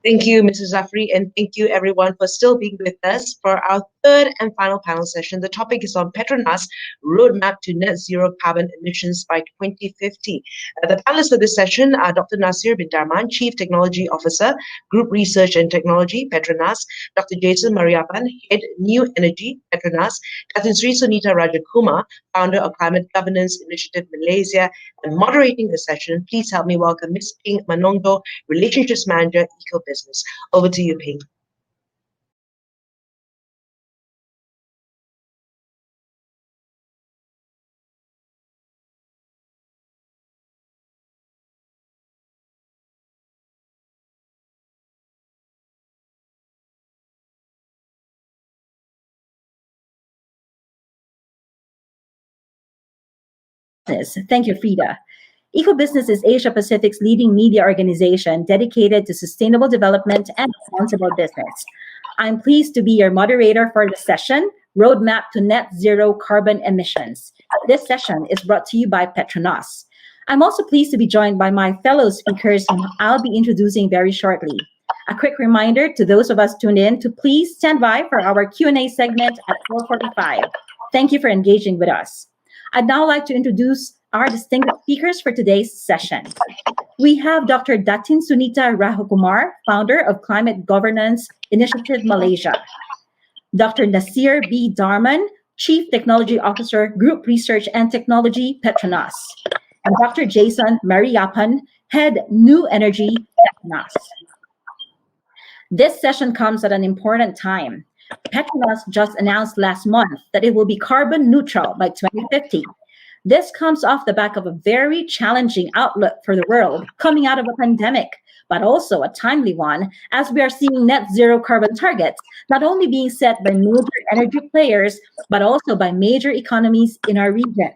Thank you, Mrs. Zafri, and thank you everyone for still being with us for our third and final panel session. The topic is on Petronas Roadmap to Net Zero Carbon Emissions by 2050. The panelists for this session are Dr. Nasir bin Darman, Chief Technology Officer, Group Research and Technology, Petronas, Dr. Jason Mariappan, Head New Energy, Petronas, Captain Sri Sunita Rajakumar, Founder of Climate Governance Initiative Malaysia, and moderating the session. Please help me welcome Ms. Ping Manongdo, Relationships Manager, Eco Business. Over to you, Ping. Thank you, Frida. EcoBusiness is Asia Pacific's leading media organization dedicated to sustainable development and responsible business. I'm pleased to be your moderator for the session, Roadmap to Net Zero Carbon Emissions. This session is brought to you by Petronas. I'm also pleased to be joined by my fellow speakers whom I'll be introducing very shortly. A quick reminder to those of us tuned in to please stand by for our Q&A segment at 4:45. Thank you for engaging with us. I'd now like to introduce our distinguished speakers for today's session. We have Dr. Datin Sunita Rajakumar, founder of Climate Governance Initiative Malaysia. Dr. Nasir B. Darman, Chief Technology Officer, Group Research and Technology, Petronas. And Dr. Jason Mariappan, Head New Energy, Petronas. This session comes at an important time. Petronas just announced last month that it will be carbon neutral by 2050. This comes off the back of a very challenging outlook for the world coming out of a pandemic, but also a timely one as we are seeing net zero carbon targets not only being set by major energy players, but also by major economies in our region.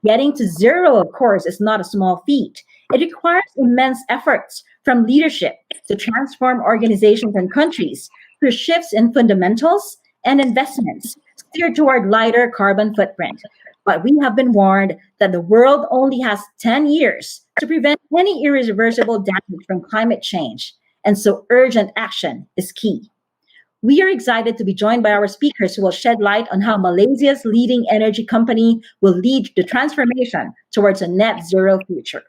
Getting to zero, of course, is not a small feat. It requires immense efforts from leadership to transform organizations and countries through shifts in fundamentals and investments steered toward lighter carbon footprint. But we have been warned that the world only has 10 years to prevent any irreversible damage from climate change, and so urgent action is key. We are excited to be joined by our speakers who will shed light on how Malaysia's leading energy company will lead the transformation towards a net zero future.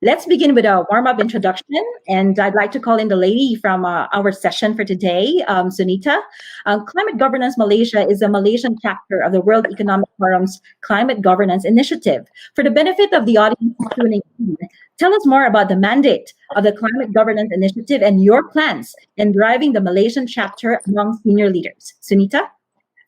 Let's begin with a warm-up introduction, and I'd like to call in the lady from our session for today, Sunita. Climate Governance Malaysia is a Malaysian chapter of the World Economic Forum's Climate Governance Initiative. For the benefit of the audience tuning in, tell us more about the mandate of the Climate Governance Initiative and your plans in driving the Malaysian chapter among senior leaders. Sunita?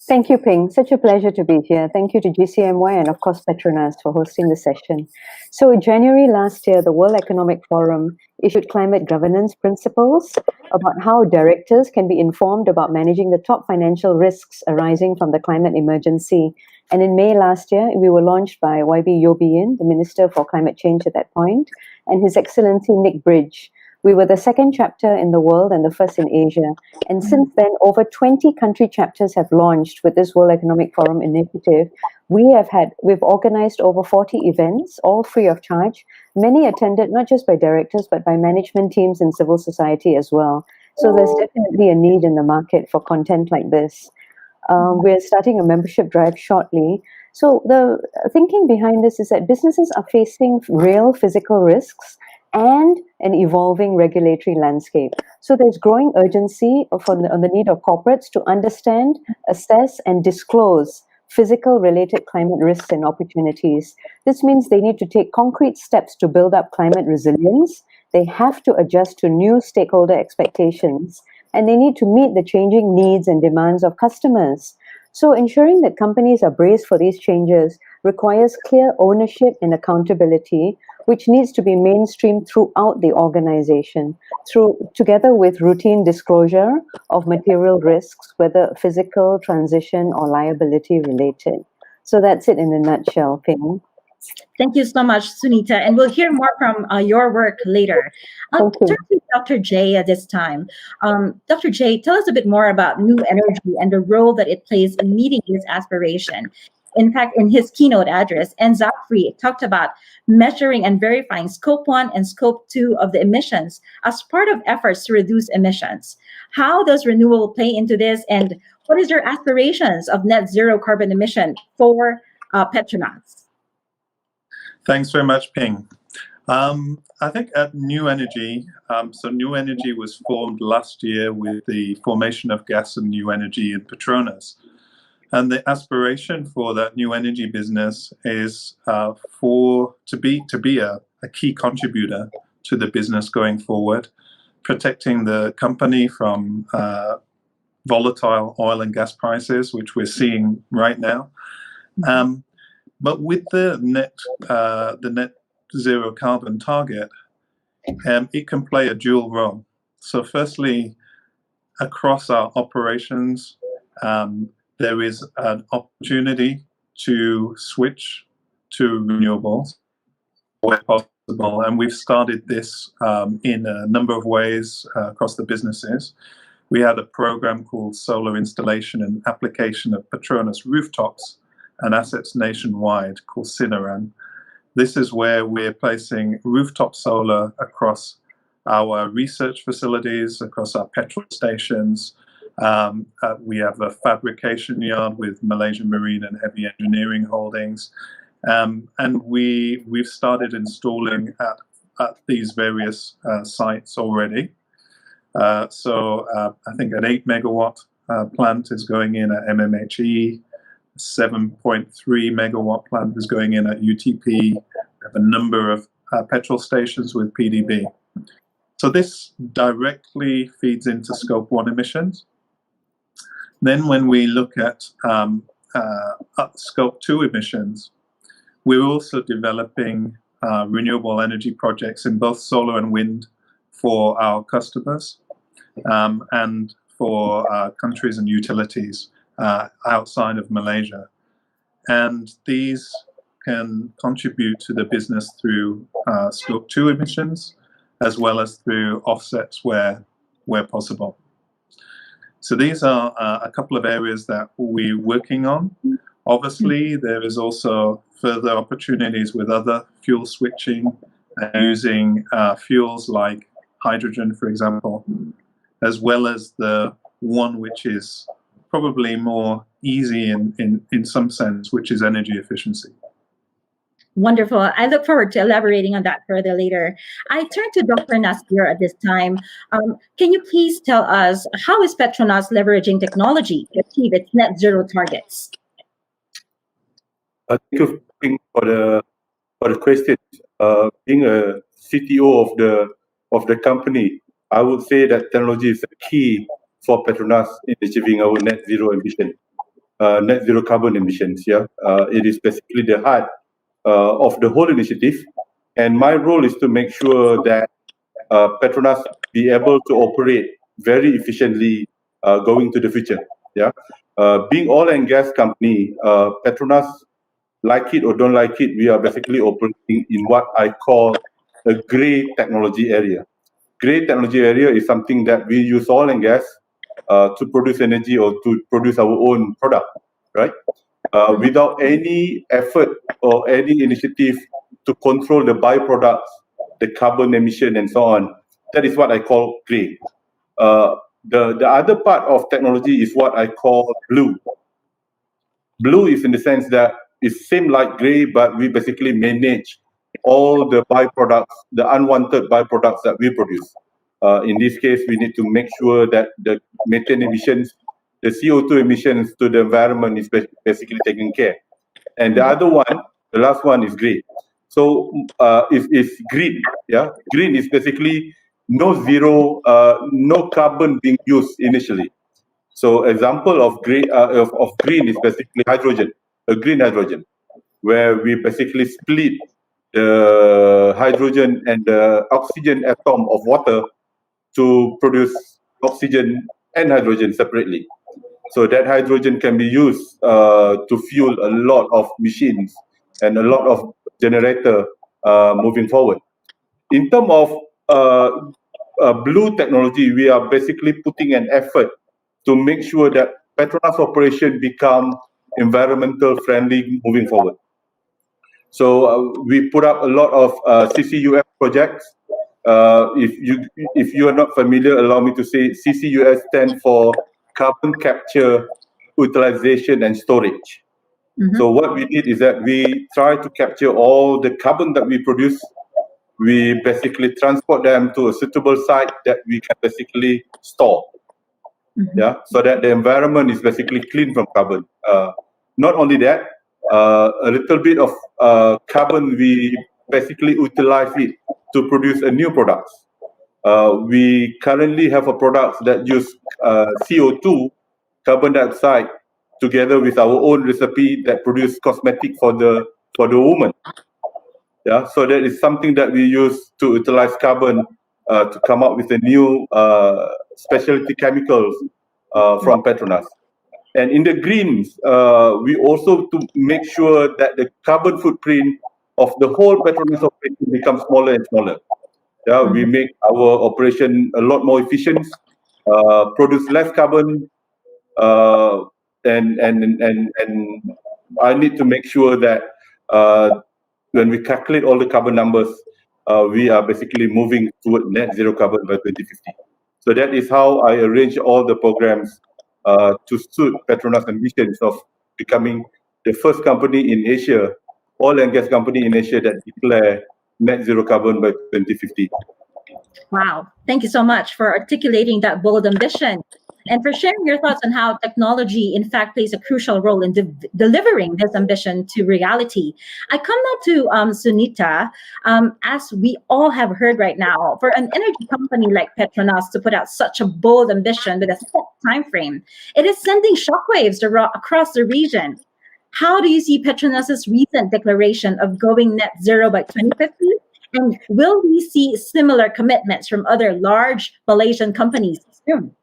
Thank you, Ping. Such a pleasure to be here. Thank you to GCMY and, of course, Petronas for hosting the session. So in January last year, the World Economic Forum issued climate governance principles about how directors can be informed about managing the top financial risks arising from the climate emergency. And in May last year, we were launched by YB Yobian, the Minister for Climate Change at that point, and His Excellency Nick Bridge. We were the second chapter in the world and the first in Asia. And since then, over 20 country chapters have launched with this World Economic Forum initiative. We've organized over 40 events, all free of charge. Many attended not just by directors, but by management teams and civil society as well. So there's definitely a need in the market for content like this. We're starting a membership drive shortly. So the thinking behind this is that businesses are facing real physical risks and an evolving regulatory landscape. So there's growing urgency on the need of corporates to understand, assess, and disclose physical-related climate risks and opportunities. This means they need to take concrete steps to build up climate resilience. They have to adjust to new stakeholder expectations, and they need to meet the changing needs and demands of customers. So ensuring that companies are braced for these changes requires clear ownership and accountability, which needs to be mainstreamed throughout the organization, together with routine disclosure of material risks, whether physical, transition, or liability related. So that's it in a nutshell, Ping. Thank you so much, Sunita. And we'll hear more from your work later. I'll turn to Dr. J at this time. Dr. J, tell us a bit more about new energy and the role that it plays in meeting this aspiration. In fact, in his keynote address, and Zachary talked about measuring and verifying Scope 1 and Scope 2 of the emissions as part of efforts to reduce emissions. How does renewable play into this, and what is your aspirations of net zero carbon emission for PETRONAS? Thanks very much, Ping. I think at New Energy, so New Energy was formed last year with the formation of Gas and New Energy in PETRONAS. And the aspiration for that new energy business is to be a key contributor to the business going forward, protecting the company from volatile oil and gas prices, which we're seeing right now. But with the net zero carbon target, it can play a dual role. So firstly, across our operations, there is an opportunity to switch to renewables where possible. And we've started this in a number of ways across the businesses. We had a program called Solar Installation and Application of PETRONAS Rooftops and Assets Nationwide, called Cineran. This is where we're placing rooftop solar across our research facilities, across our petrol stations. We have a fabrication yard with Malaysian Marine and Heavy Engineering Holdings. And we've started installing at these various sites already. So I think an 8 megawatt plant is going in at MMHE, 7.3 megawatt plant is going in at UTP. We have a number of petrol stations with PDB. So this directly feeds into Scope 1 emissions. Then when we look at Scope 2 emissions, we're also developing renewable energy projects in both solar and wind for our customers and for countries and utilities outside of Malaysia. And these can contribute to the business through Scope 2 emissions, as well as through offsets where possible. So these are a couple of areas that we're working on. Obviously, there is also further opportunities with other fuel switching and using fuels like hydrogen, for example, as well as the one which is probably more easy in some sense, which is energy efficiency. Wonderful. I look forward to elaborating on that further later. I turn to Dr. Nasir at this time. Can you please tell us, how is PETRONAS leveraging technology to achieve its net zero targets? Thank you for the question. Being a CTO of the company, I would say that technology is a key for PETRONAS in achieving our net zero emission, net zero carbon emissions. Yeah, it is basically the heart of the whole initiative, and my role is to make sure that PETRONAS be able to operate very efficiently going to the future. Yeah, being oil and gas company, PETRONAS, like it or don't like it, we are basically operating in what I call a gray technology area. Gray technology area is something that we use oil and gas to produce energy or to produce our own product, right? Without any effort or any initiative to control the byproducts, the carbon emission and so on. That is what I call gray. The other part of technology is what I call blue. Blue is in the sense that it's same like gray, but we basically manage all the byproducts, the unwanted byproducts that we produce. In this case, we need to make sure that the methane emissions, the CO2 emissions to the environment is basically taken care. And the other one, the last one is gray. So it's green. Yeah, green is basically no zero, no carbon being used initially. So example of green is basically hydrogen, a green hydrogen, where we basically split the hydrogen and the oxygen atom of water to produce oxygen and hydrogen separately. So that hydrogen can be used to fuel a lot of machines and a lot of generator moving forward. In terms of blue technology, we are basically putting an effort to make sure that PETRONAS operation become environmental friendly moving forward. So we put up a lot of CCUS projects. If you are not familiar, allow me to say CCUS stands for carbon capture, utilization, and storage. So what we did is that we try to capture all the carbon that we produce. We basically transport them to a suitable site that we can basically store. Yeah, so that the environment is basically clean from carbon. Not only that, a little bit of carbon, we basically utilize it to produce a new product. We currently have a product that use CO2, carbon dioxide, together with our own recipe that produce cosmetic for the woman. Yeah, so that is something that we use to utilize carbon to come up with a new specialty chemicals from Petronas. And in the greens, we also to make sure that the carbon footprint of the whole Petronas operation becomes smaller and smaller. Yeah, we make our operation a lot more efficient, produce less carbon, and I need to make sure that when we calculate all the carbon numbers, we are basically moving toward net zero carbon by 2050. So that is how I arrange all the programs to suit Petronas' ambitions of becoming the first company in Asia, oil and gas company in Asia that declare net zero carbon by 2050. Wow. Thank you so much for articulating that bold ambition and for sharing your thoughts on how technology, in fact, plays a crucial role in delivering this ambition to reality. I come now to Sunita. As we all have heard right now, for an energy company like Petronas to put out such a bold ambition with a set time frame, it is sending shockwaves across the region. How do you see Petronas' recent declaration of going net zero by 2050? And will we see similar commitments from other large Malaysian companies soon?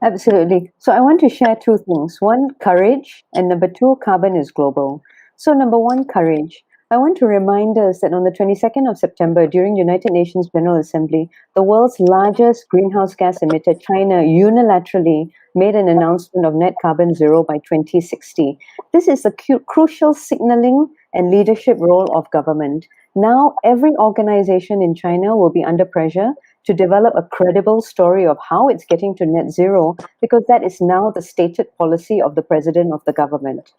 Absolutely. So I want to share two things. One, courage, and number two, carbon is global. So number one, courage. I want to remind us that on the 22nd of September, during United Nations General Assembly, the world's largest greenhouse gas emitter, China, unilaterally made an announcement of net carbon zero by 2060. This is a crucial signaling and leadership role of government. Now, every organization in China will be under pressure to develop a credible story of how it's getting to net zero, because that is now the stated policy of the president of the government.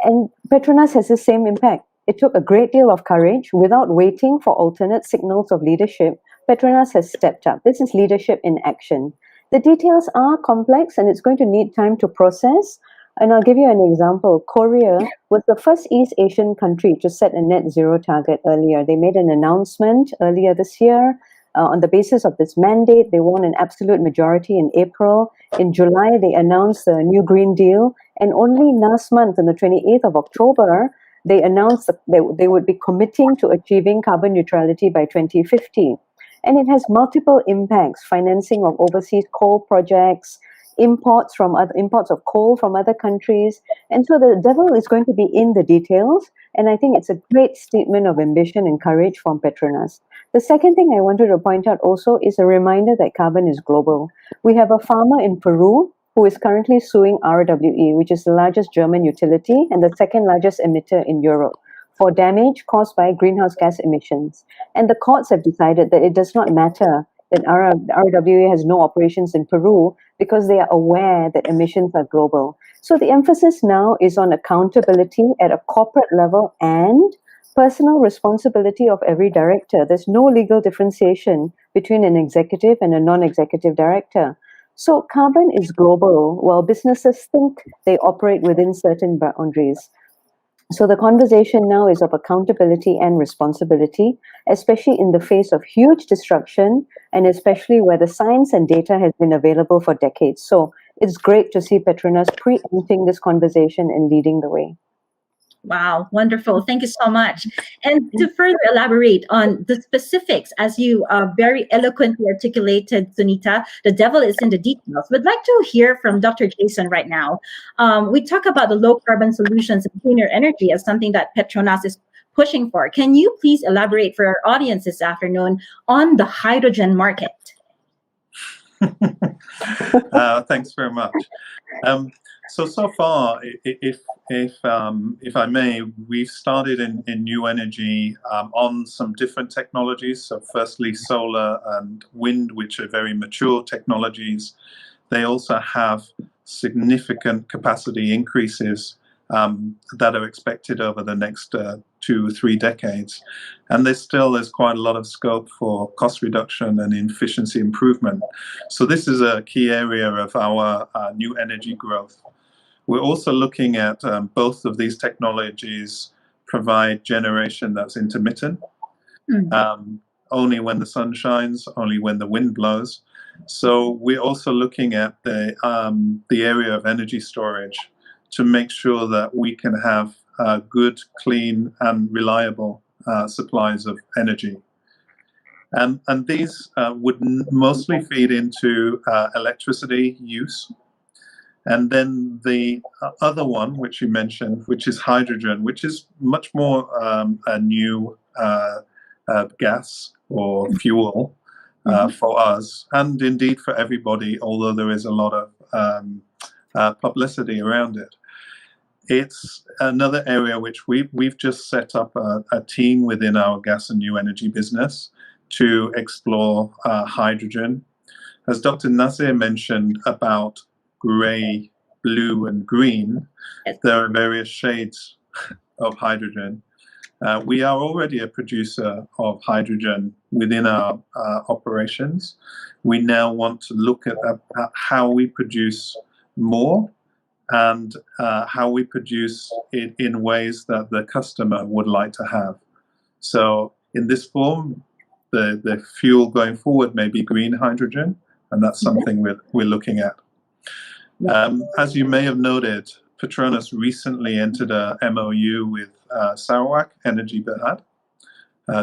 And Petronas has the same impact. It took a great deal of courage. Without waiting for alternate signals of leadership, Petronas has stepped up. This is leadership in action. The details are complex and it's going to need time to process. And I'll give you an example. Korea was the first East Asian country to set a net zero target earlier. They made an announcement earlier this year. On the basis of this mandate, they won an absolute majority in April. In July, they announced the new Green Deal. And only last month, on the 28th of October, they announced that they would be committing to achieving carbon neutrality by 2050. And it has multiple impacts: financing of overseas coal projects, imports of coal from other countries. And so the devil is going to be in the details. And I think it's a great statement of ambition and courage from Petronas. The second thing I wanted to point out also is a reminder that carbon is global. We have a farmer in Peru who is currently suing RWE, which is the largest German utility and the second largest emitter in Europe, for damage caused by greenhouse gas emissions. And the courts have decided that it does not matter that RWE has no operations in Peru because they are aware that emissions are global. So the emphasis now is on accountability at a corporate level and personal responsibility of every director. There's no legal differentiation between an executive and a non-executive director. So carbon is global, while businesses think they operate within certain boundaries. So the conversation now is of accountability and responsibility, especially in the face of huge disruption and especially where the science and data has been available for decades. So it's great to see Petronas preempting this conversation and leading the way. Wow, wonderful. Thank you so much. And to further elaborate on the specifics, as you very eloquently articulated, Sunita, the devil is in the details. We'd like to hear from Dr. Jason right now. We talk about the low carbon solutions and cleaner energy as something that Petronas is pushing for. Can you please elaborate for our audience this afternoon on the hydrogen market? Thanks very much. So far, if I may, we've started in new energy on some different technologies. So firstly, solar and wind, which are very mature technologies. They also have significant capacity increases that are expected over the next 2 or 3 decades. And there's quite a lot of scope for cost reduction and efficiency improvement. So this is a key area of our new energy growth. We're also looking at both of these technologies provide generation that's intermittent, only when the sun shines, only when the wind blows. So we're also looking at the area of energy storage to make sure that we can have good, clean, and reliable supplies of energy. And these would mostly feed into electricity use. And then the other one, which you mentioned, which is hydrogen, which is much more a new gas or fuel for us, and indeed for everybody, although there is a lot of publicity around it. It's another area which we've just set up a team within our gas and new energy business to explore hydrogen. As Dr. Nasir mentioned about grey, blue, and green, there are various shades of hydrogen. We are already a producer of hydrogen within our operations. We now want to look at how we produce more and how we produce it in ways that the customer would like to have. So in this form, the fuel going forward may be green hydrogen, and that's something we're looking at. As you may have noted, PETRONAS recently entered a MOU with Sarawak Energy Berhad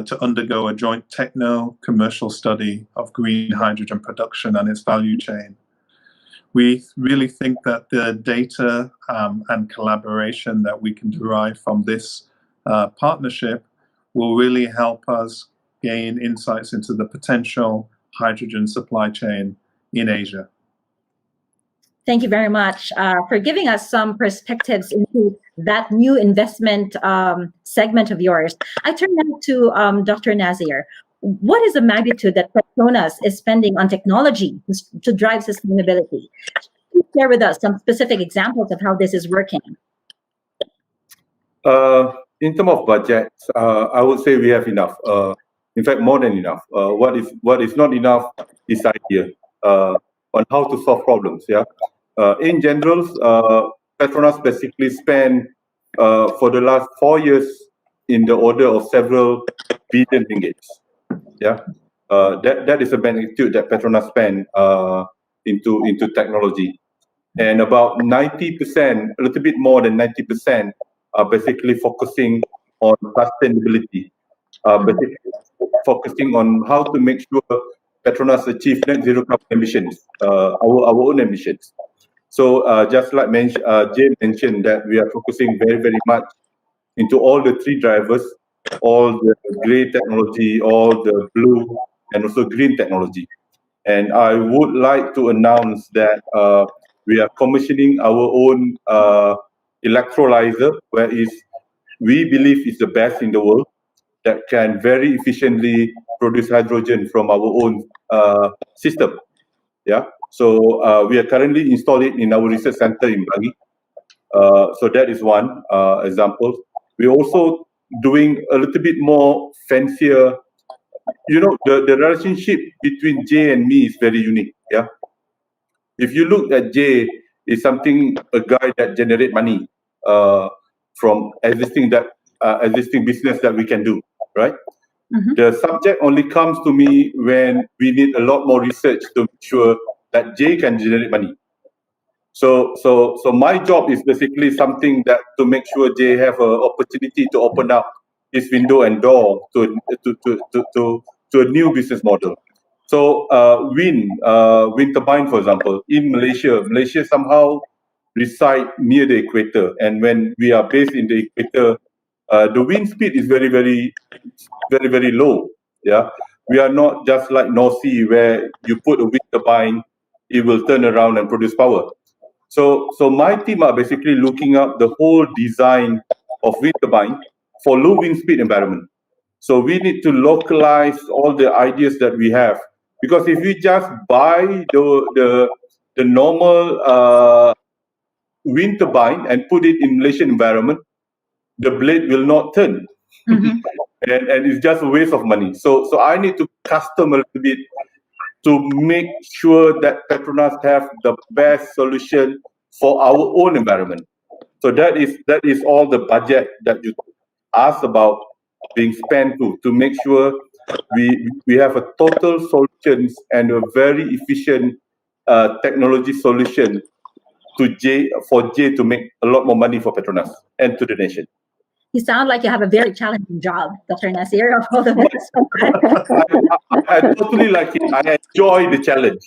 to undergo a joint techno-commercial study of green hydrogen production and its value chain. We really think that the data and collaboration that we can derive from this partnership will really help us gain insights into the potential hydrogen supply chain in Asia. Thank you very much for giving us some perspectives into that new investment segment of yours. I turn now to Dr. Nasir. What is the magnitude that PETRONAS is spending on technology to drive sustainability? Please share with us some specific examples of how this is working. In terms of budget, I would say we have enough. In fact, more than enough. What is not enough is idea on how to solve problems. Yeah. In general, PETRONAS basically spent for the last 4 years in the order of several billion ringgits. Yeah, that is the magnitude that PETRONAS spent into technology, and about 90%, a little bit more than 90%, are basically focusing on sustainability. Basically focusing on how to make sure PETRONAS achieve net zero carbon emissions, our own emissions. So just like Jay mentioned, that we are focusing very, very much into all the 3 drivers, all the grey technology, all the blue, and also green technology. And I would like to announce that we are commissioning our own electrolyzer, where we believe is the best in the world, that can very efficiently produce hydrogen from our own system. Yeah. So we are currently installing in our research center in Bali. So that is one example. We're also doing a little bit more fancier. You know, the relationship between Jay and me is very unique. Yeah. If you look at Jay, is a guy that generate money from existing business that we can do, right? Mm-hmm. The subject only comes to me when we need a lot more research to make sure that Jay can generate money. So my job is basically something that to make sure Jay have an opportunity to open up his window and door to a new business model. So wind turbine, for example, in Malaysia somehow reside near the equator, and when we are based in the equator, the wind speed is very, very, very, very low. Yeah, we are not just like North Sea where you put a wind turbine it will turn around and produce power. So my team are basically looking up the whole design of wind turbine for low wind speed environment. So we need to localize all the ideas that we have, because if we just buy the normal wind turbine and put it in Malaysian environment, the blade will not turn. Mhm. And it's just a waste of money. So I need to custom a little bit to make sure that Petronas have the best solution for our own environment. So that is all the budget that you asked about being spent to make sure we have a total solutions and a very efficient technology solution for J to make a lot more money for Petronas and to the nation. You sound like you have a very challenging job, Dr. Nasir, of all the best. I totally like it. I enjoy the challenge.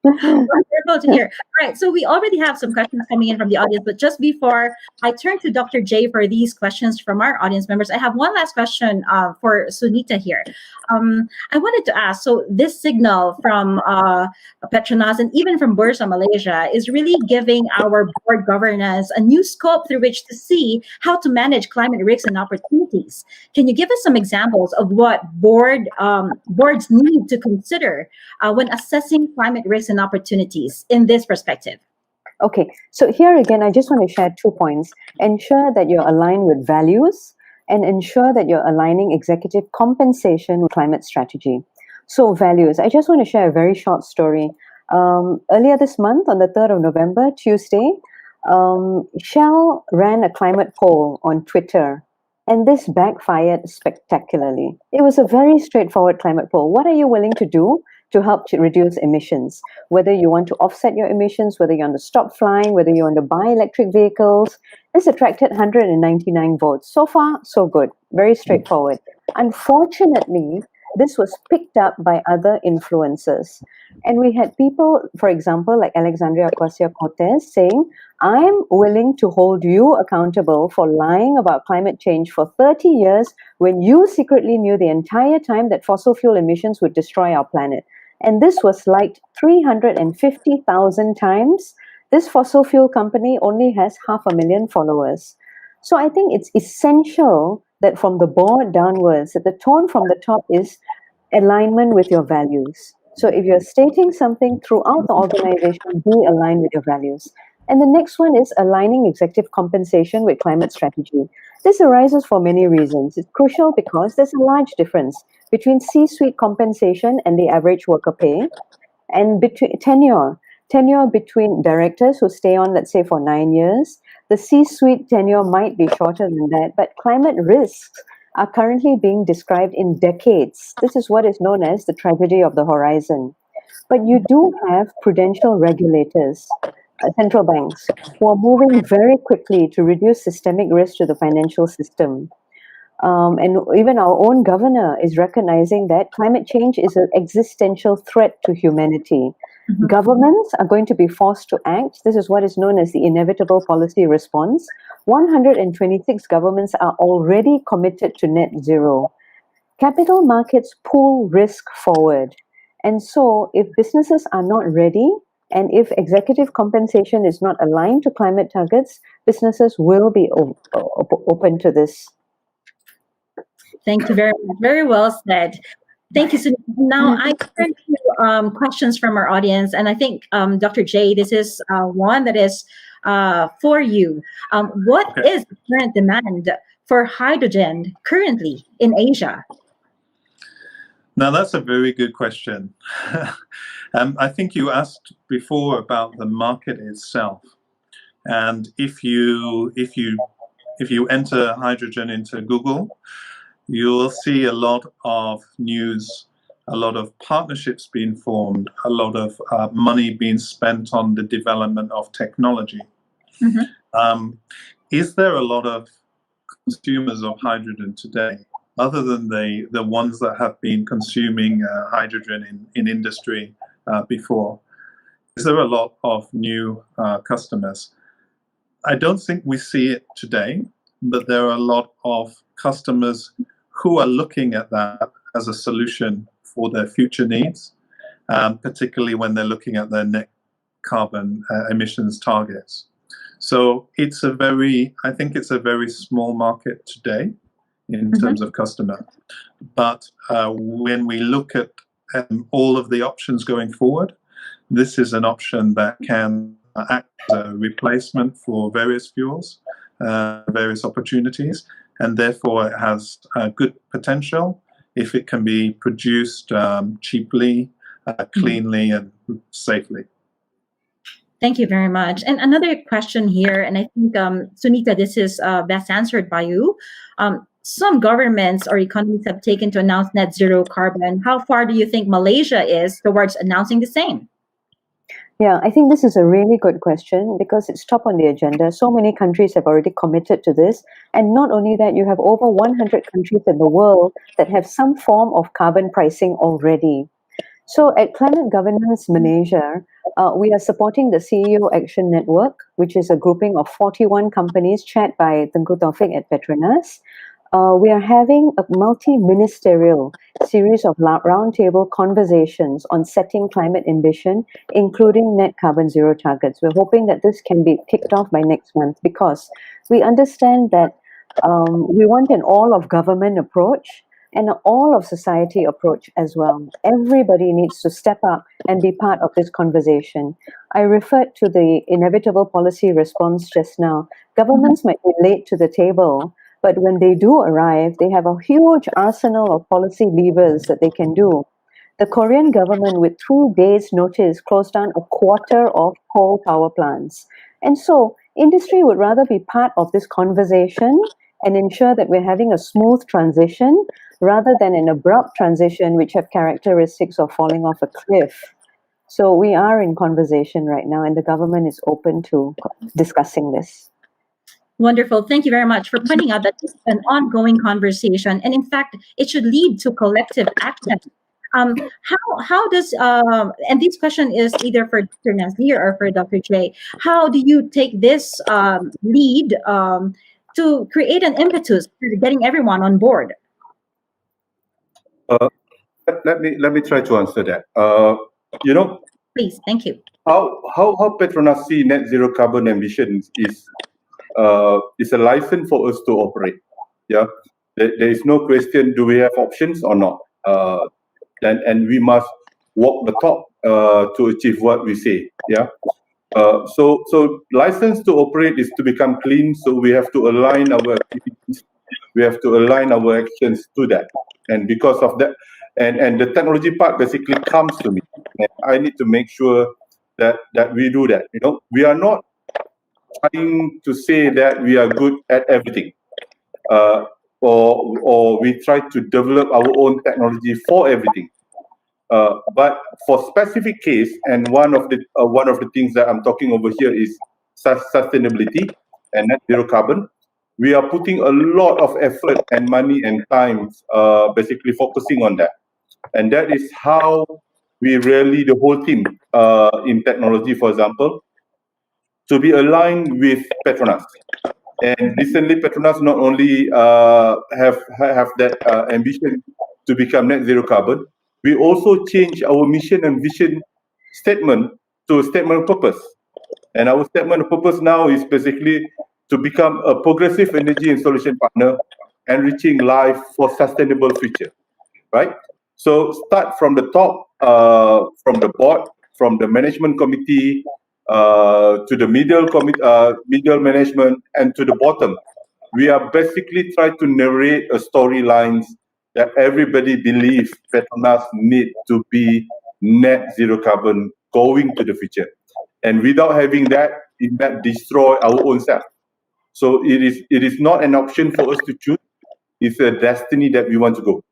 Wonderful to hear. All right, so we already have some questions coming in from the audience, but just before I turn to Dr. J for these questions from our audience members, I have one last question for Sunita here. I wanted to ask, so this signal from Petronas and even from Bursa Malaysia is really giving our board governance a new scope through which to see how to manage climate risks and opportunities. Can you give us some examples of what boards need to consider when assessing climate risks and opportunities in this perspective? Okay, so here again, I just want to share 2 points. Ensure that you're aligned with values and ensure that you're aligning executive compensation with climate strategy. So values, I just want to share a very short story. Earlier this month, on the 3rd of November, Tuesday, Shell ran a climate poll on Twitter, and this backfired spectacularly. It was a very straightforward climate poll. What are you willing to do to help to reduce emissions? Whether you want to offset your emissions, whether you want to stop flying, whether you want to buy electric vehicles. This attracted 199 votes. So far, so good. Very straightforward. Unfortunately, this was picked up by other influencers. And we had people, for example, like Alexandria Ocasio-Cortez saying, I'm willing to hold you accountable for lying about climate change for 30 years when you secretly knew the entire time that fossil fuel emissions would destroy our planet. And this was liked 350,000 times. This fossil fuel company only has 500,000 followers. So I think it's essential that from the board downwards, that the tone from the top is alignment with your values. So if you're stating something throughout the organization, be aligned with your values. And the next one is aligning executive compensation with climate strategy. This arises for many reasons. It's crucial because there's a large difference between C-suite compensation and the average worker pay, and between tenure between directors who stay on, let's say, for 9 years. The C-suite tenure might be shorter than that, but climate risks are currently being described in decades. This is what is known as the tragedy of the horizon. But you do have prudential regulators, central banks, who are moving very quickly to reduce systemic risk to the financial system. And even our own governor is recognizing that climate change is an existential threat to humanity. Mhm. Governments are going to be forced to act. This is what is known as the inevitable policy response. 126 governments are already committed to net zero. Capital markets pull risk forward. And so if businesses are not ready, and if executive compensation is not aligned to climate targets, businesses will be open to this. Thank you very much. Very well said. Thank you, Sunita. Now I turn to questions from our audience, and I think Dr. J, this is one that is for you. What is the current demand for hydrogen currently in Asia? Now that's a very good question. I think you asked before about the market itself, and if you enter hydrogen into Google, you'll see a lot of news, a lot of partnerships being formed, a lot of money being spent on the development of technology. Mm-hmm. Is there a lot of consumers of hydrogen today, other than the ones that have been consuming hydrogen in industry before? Is there a lot of new customers? I don't think we see it today, but there are a lot of customers who are looking at that as a solution for their future needs. particularly when they're looking at their net carbon emissions targets. So I think it's a very small market today in terms of customer. But when we look at all of the options going forward, this is an option that can act as a replacement for various fuels, various opportunities, and therefore it has good potential if it can be produced cheaply, cleanly, and safely. Thank you very much. And another question here, and I think, Sunita, this is best answered by you. Some governments or economies have taken to announce net zero carbon. How far do you think Malaysia is towards announcing the same? Yeah, I think this is a really good question because it's top on the agenda. So many countries have already committed to this. And not only that, you have over 100 countries in the world that have some form of carbon pricing already. So at Climate Governance Malaysia, we are supporting the CEO Action Network, which is a grouping of 41 companies chaired by Tengku Taufik at PETRONAS. We are having a multi-ministerial series of roundtable conversations on setting climate ambition, including net carbon zero targets. We're hoping that this can be kicked off by next month because we understand that we want an all-of-government approach and an all-of-society approach as well. Everybody needs to step up and be part of this conversation. I referred to the inevitable policy response just now. Governments might be late to the table, but when they do arrive, they have a huge arsenal of policy levers that they can do. The Korean government, with 2 days' notice, closed down a quarter of coal power plants. And so industry would rather be part of this conversation and ensure that we're having a smooth transition rather than an abrupt transition which have characteristics of falling off a cliff. So we are in conversation right now and the government is open to discussing this. Wonderful. Thank you very much for pointing out that this is an ongoing conversation. And in fact, it should lead to collective action. How does, and this question is either for Dr. Nazir or for Dr. J, how do you take this lead to create an impetus for getting everyone on board? Let me try to answer that. Please, thank you. How PETRONAS see net zero carbon emissions is a license for us to operate. Yeah, there is no question: do we have options or not? And we must walk the talk to achieve what we say. Yeah. So license to operate is to become clean. So we have to align our activities. We have to align our actions to that. And because of that, and the technology part basically comes to me. And I need to make sure that we do that. We are not trying to say that we are good at everything, or we try to develop our own technology for everything. But for specific case, and one of the things that I'm talking over here is sustainability and net zero carbon. We are putting a lot of effort and money and time, basically focusing on that, and that is how we rally the whole team in technology, for example, to be aligned with PETRONAS. And recently, PETRONAS not only have that ambition to become net zero carbon, we also change our mission and vision statement to a statement of purpose. And our statement of purpose now is basically to become a progressive energy and solution partner, enriching life for sustainable future, right? So start from the top, from the board, from the management committee, to the middle management, and to the bottom. We are basically trying to narrate a storylines that everybody believes PETRONAS need to be net zero carbon going to the future. And without having that, it might destroy our own self. So it is not an option for us to choose. It's a destiny that we want to go.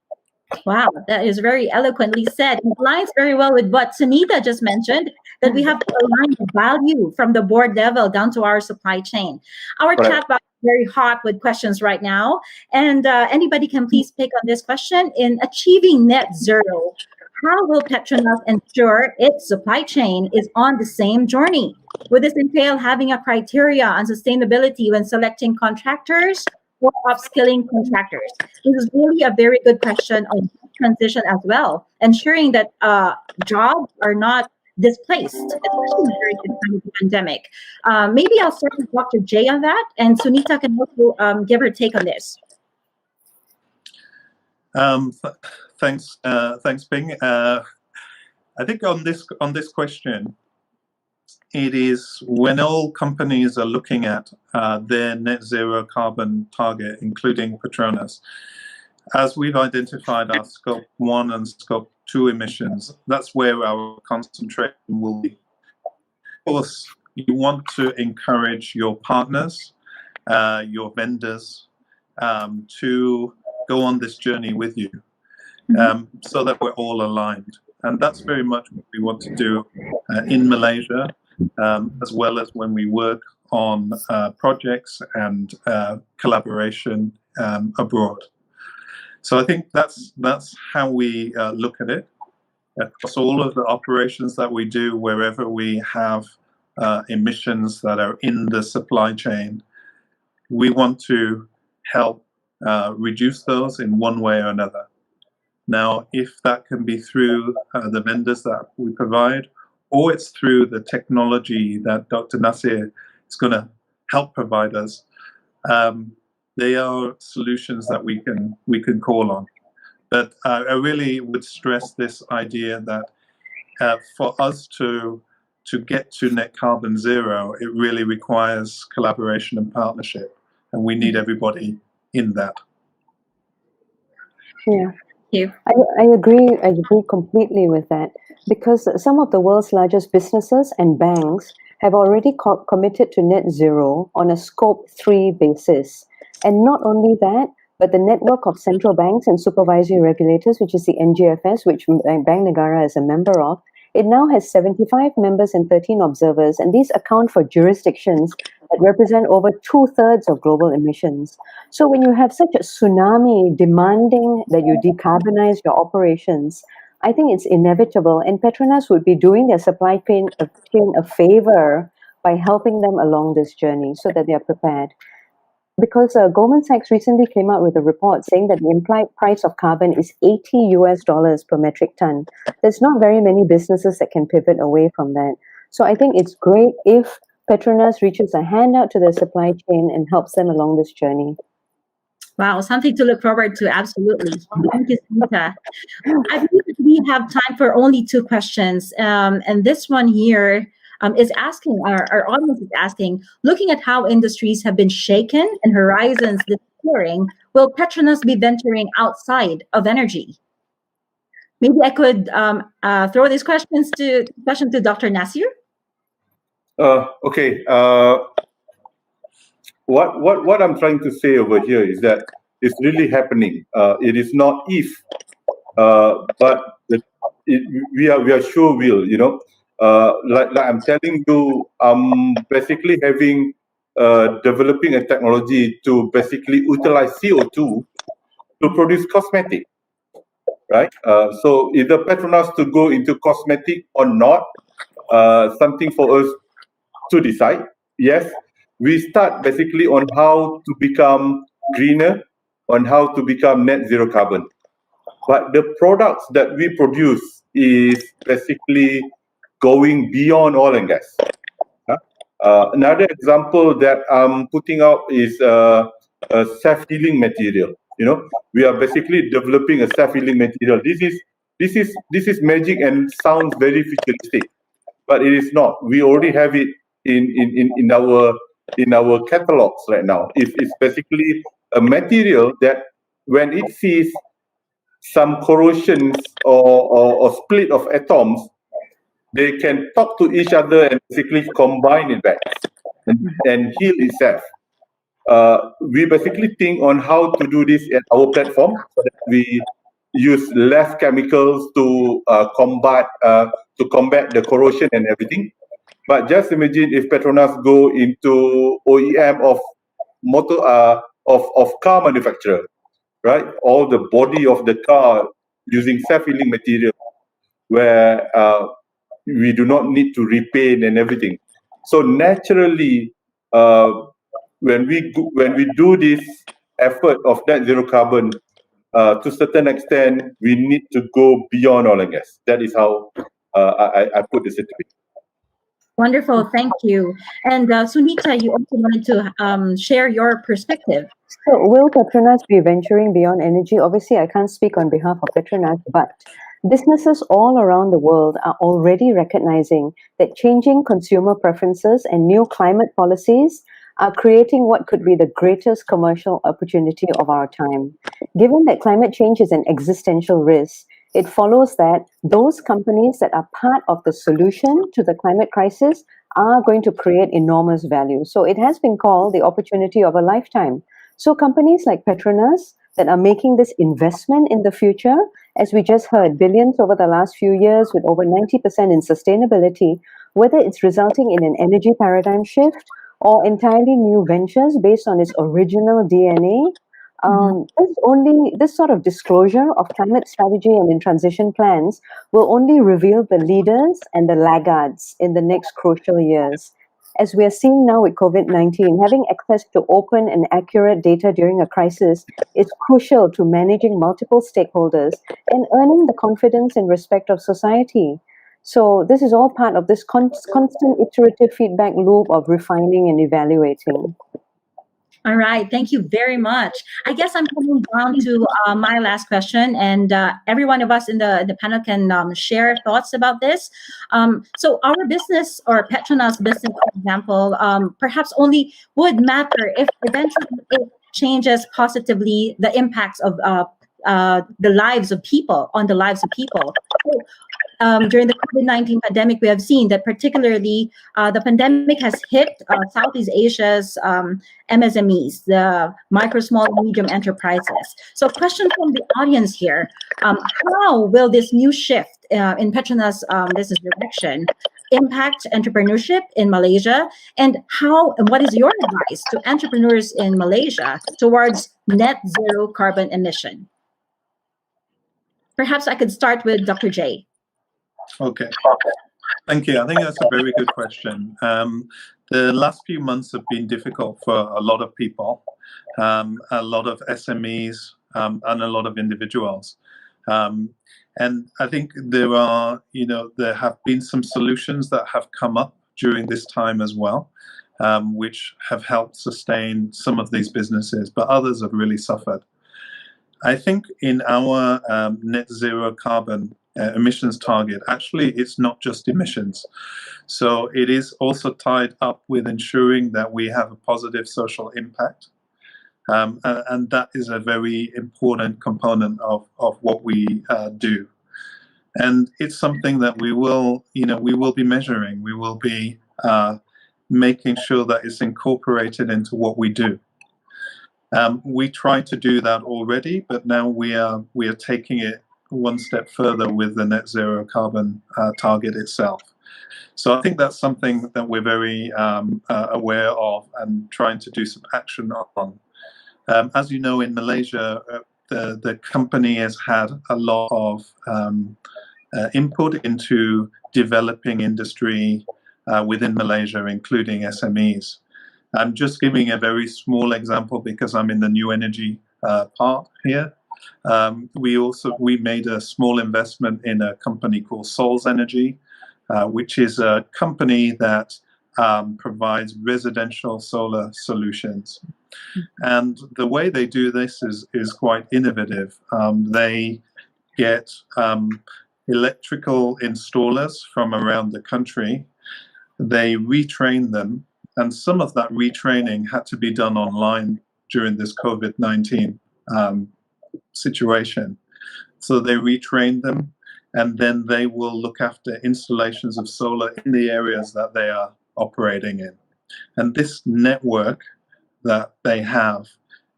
Wow, that is very eloquently said. It aligns very well with what Sunita just mentioned, that we have to align the value from the board level down to our supply chain. Our chat box is very hot with questions right now, and anybody can please pick on this question. In achieving net zero, how will PETRONAS ensure its supply chain is on the same journey? Would this entail having a criteria on sustainability when selecting contractors or upskilling contractors? This is really a very good question on transition as well, ensuring that jobs are not displaced, especially during the time of the pandemic. Maybe I'll start with Dr. J on that, and Sunita can also give her take on this. Thanks, Ping. I think on this question, it is when all companies are looking at their net zero carbon target, including Petronas, as we've identified our scope 1 and scope 2 emissions, that's where our concentration will be. Of course, you want to encourage your partners, your vendors, to go on this journey with you, so that we're all aligned. And that's very much what we want to do in Malaysia, as well as when we work on projects and collaboration abroad. So I think that's how we look at it. Across all of the operations that we do, wherever we have emissions that are in the supply chain, we want to help reduce those in one way or another. Now, if that can be through the vendors that we provide, or it's through the technology that Dr. Nasir is going to help provide us, they are solutions that we can call on. But I really would stress this idea that for us to get to net carbon zero, it really requires collaboration and partnership, and we need everybody in that. Yeah. You. I agree completely with that, because some of the world's largest businesses and banks have already committed to net zero on a scope 3 basis. And not only that, but the network of central banks and supervisory regulators, which is the NGFS, which Bank Negara is a member of, it now has 75 members and 13 observers, and these account for jurisdictions that represent over 2/3 of global emissions. So when you have such a tsunami demanding that you decarbonize your operations, I think it's inevitable, and Petronas would be doing their supply chain a favor by helping them along this journey so that they are prepared. Because Goldman Sachs recently came out with a report saying that the implied price of carbon is $80 per metric ton. There's not very many businesses that can pivot away from that. So I think it's great if Petronas reaches a hand out to the supply chain and helps them along this journey. Wow, something to look forward to, absolutely. Thank you, Sunita. I believe we have time for only 2 questions. And this one here is asking, our audience is asking, looking at how industries have been shaken and horizons disappearing, will Petronas be venturing outside of energy? Maybe I could throw these question to Dr. Nasir. Okay. What I'm trying to say over here is that it's really happening. It is not if, but we are sure will. Like I'm telling you, basically having developing a technology to basically utilize CO2 to produce cosmetic, right? So either Petronas to go into cosmetic or not, something for us to decide. Yes, we start basically on how to become greener, on how to become net zero carbon. But the products that we produce is basically going beyond oil and gas. Another example that I'm putting out is a self-healing material. We are basically developing a self-healing material. This is magic and sounds very futuristic, but it is not. We already have it in our catalogs right now. It's basically a material that when it sees some corrosions or split of atoms, they can talk to each other and basically combine it back and heal itself. We basically think on how to do this at our platform, so that we use less chemicals to combat the corrosion and everything. But just imagine if Petronas go into OEM of car manufacturer, right? All the body of the car using self-healing material, where we do not need to repaint and everything. So naturally, when we do this effort of net zero carbon, to a certain extent, we need to go beyond oil and gas. That is how I put the situation. Wonderful, thank you. And Sunita, you also wanted to share your perspective. So, will Petronas be venturing beyond energy? Obviously, I can't speak on behalf of Petronas, but businesses all around the world are already recognizing that changing consumer preferences and new climate policies are creating what could be the greatest commercial opportunity of our time. Given that climate change is an existential risk, it follows that those companies that are part of the solution to the climate crisis are going to create enormous value. So it has been called the opportunity of a lifetime. So companies like Petronas that are making this investment in the future, as we just heard, billions over the last few years with over 90% in sustainability, whether it's resulting in an energy paradigm shift or entirely new ventures based on its original DNA, this sort of disclosure of climate strategy and in transition plans will only reveal the leaders and the laggards in the next crucial years. As we are seeing now with COVID-19, having access to open and accurate data during a crisis is crucial to managing multiple stakeholders and earning the confidence and respect of society. So this is all part of this constant iterative feedback loop of refining and evaluating. All right, thank you very much. I guess I'm coming down to my last question, and every one of us in the panel can share thoughts about this. So our business, or Petronas business, for example, perhaps only would matter if eventually it changes positively the impacts of the lives of people, on the lives of people. So, during the COVID-19 pandemic, we have seen that particularly the pandemic has hit Southeast Asia's MSMEs, the micro, small, and medium enterprises. So question from the audience here, how will this new shift in Petronas business direction impact entrepreneurship in Malaysia? And what is your advice to entrepreneurs in Malaysia towards net zero carbon emission? Perhaps I could start with Dr. J. Okay. Thank you. I think that's a very good question. The last few months have been difficult for a lot of people, a lot of SMEs, and a lot of individuals. And I think there have been some solutions that have come up during this time as well, which have helped sustain some of these businesses, but others have really suffered. I think in our net zero carbon emissions target, actually, it's not just emissions. So it is also tied up with ensuring that we have a positive social impact. And that is a very important component of what we do. And it's something that we will be measuring. We will be making sure that it's incorporated into what we do. We try to do that already, but now we are taking it one step further with the net zero carbon target itself. So I think that's something that we're very aware of and trying to do some action on. As you know, in Malaysia, the company has had a lot of input into developing industry within Malaysia, including SMEs. I'm just giving a very small example because I'm in the new energy part here. We made a small investment in a company called Sols Energy, which is a company that provides residential solar solutions. And the way they do this is quite innovative. They get electrical installers from around the country. They retrain them, and some of that retraining had to be done online during this COVID-19 situation. So they retrain them, and then they will look after installations of solar in the areas that they are operating in. And this network that they have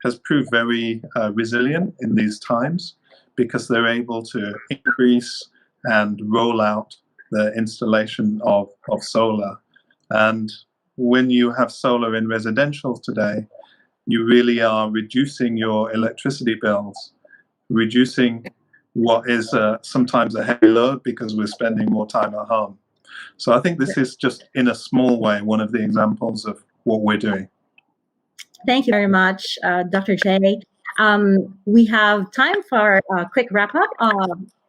has proved very resilient in these times because they're able to increase and roll out the installation of solar. And when you have solar in residential today, you really are reducing your electricity bills, reducing what is sometimes a heavy load because we're spending more time at home. So I think this is just in a small way one of the examples of what we're doing. Thank you very much, Dr. J. We have time for a quick wrap up.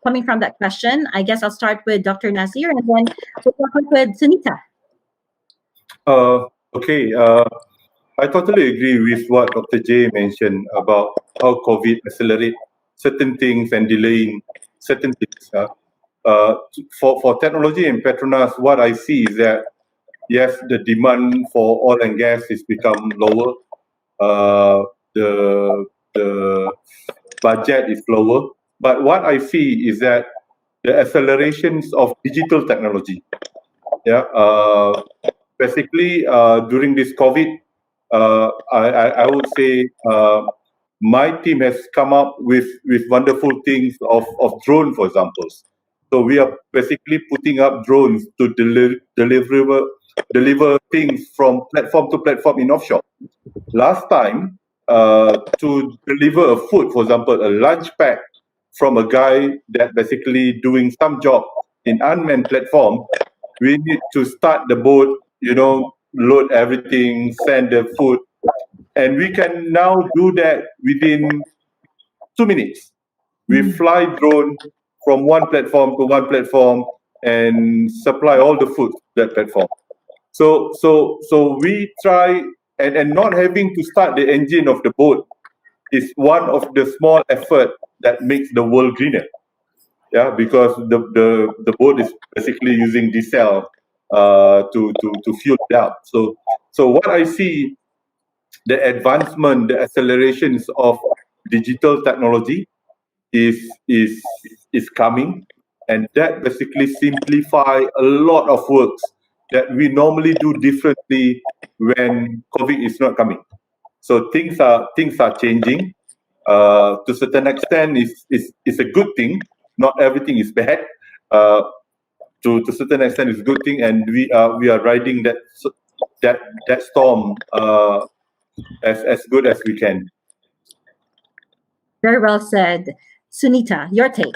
Coming from that question, I guess I'll start with Dr. Nasir and then we'll wrap up with Sunita. Okay. I totally agree with what Dr. J mentioned about how COVID accelerate certain things and delaying certain things. For technology and Petronas, what I see is that yes, the demand for oil and gas has become lower. The budget is lower, but what I see is that the accelerations of digital technology. Yeah. Basically, during this COVID, I would say my team has come up with wonderful things of drone, for example. So we are basically putting up drones to deliver things from platform to platform in offshore. Last time, to deliver a food, for example, a lunch pack from a guy that basically doing some job in unmanned platform, we need to start the boat, load everything, send the food, and we can now do that within 2 minutes. We fly drone from one platform to one platform and supply all the food to that platform. So we try, and not having to start the engine of the boat is one of the small effort that makes the world greener. Yeah, because the boat is basically using diesel to fuel it up. So what I see, the advancement, the accelerations of digital technology is coming, and that basically simplify a lot of works that we normally do differently when COVID is not coming. So things are changing. To a certain extent, is a good thing. Not everything is bad. To a certain extent, it's a good thing, and we are riding that storm as good as we can. Very well said. Sunita, your take.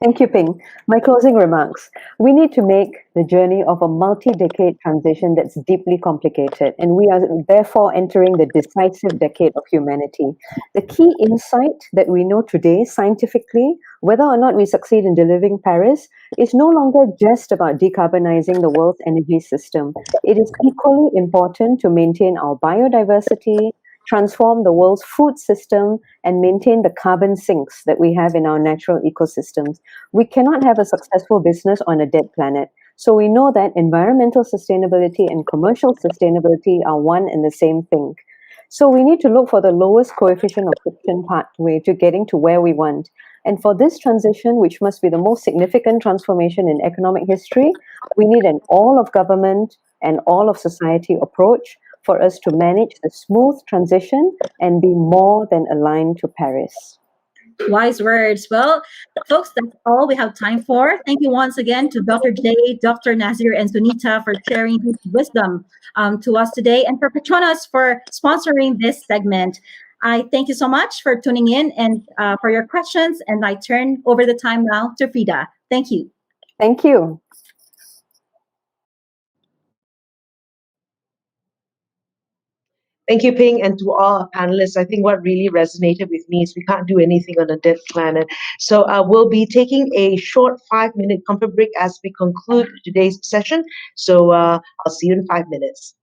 Thank you, Ping. My closing remarks. We need to make the journey of a multi-decade transition that's deeply complicated, and we are therefore entering the decisive decade of humanity. The key insight that we know today, scientifically, whether or not we succeed in delivering Paris, is no longer just about decarbonizing the world's energy system. It is equally important to maintain our biodiversity, transform the world's food system, and maintain the carbon sinks that we have in our natural ecosystems. We cannot have a successful business on a dead planet. So we know that environmental sustainability and commercial sustainability are one and the same thing. So we need to look for the lowest coefficient of friction pathway to getting to where we want. And for this transition, which must be the most significant transformation in economic history, we need an all of government and all of society approach for us to manage the smooth transition and be more than aligned to Paris. Wise words. Well, folks, that's all we have time for. Thank you once again to Dr. J, Dr. Nasir, and Sunita for sharing this wisdom to us today, and for Petronas for sponsoring this segment. I thank you so much for tuning in and for your questions, and I turn over the time now to Frida. Thank you. Thank you. Thank you, Ping, and to all our panelists. I think what really resonated with me is we can't do anything on a dead planet. So we'll be taking a short 5-minute comfort break as we conclude today's session. So I'll see you in 5 minutes.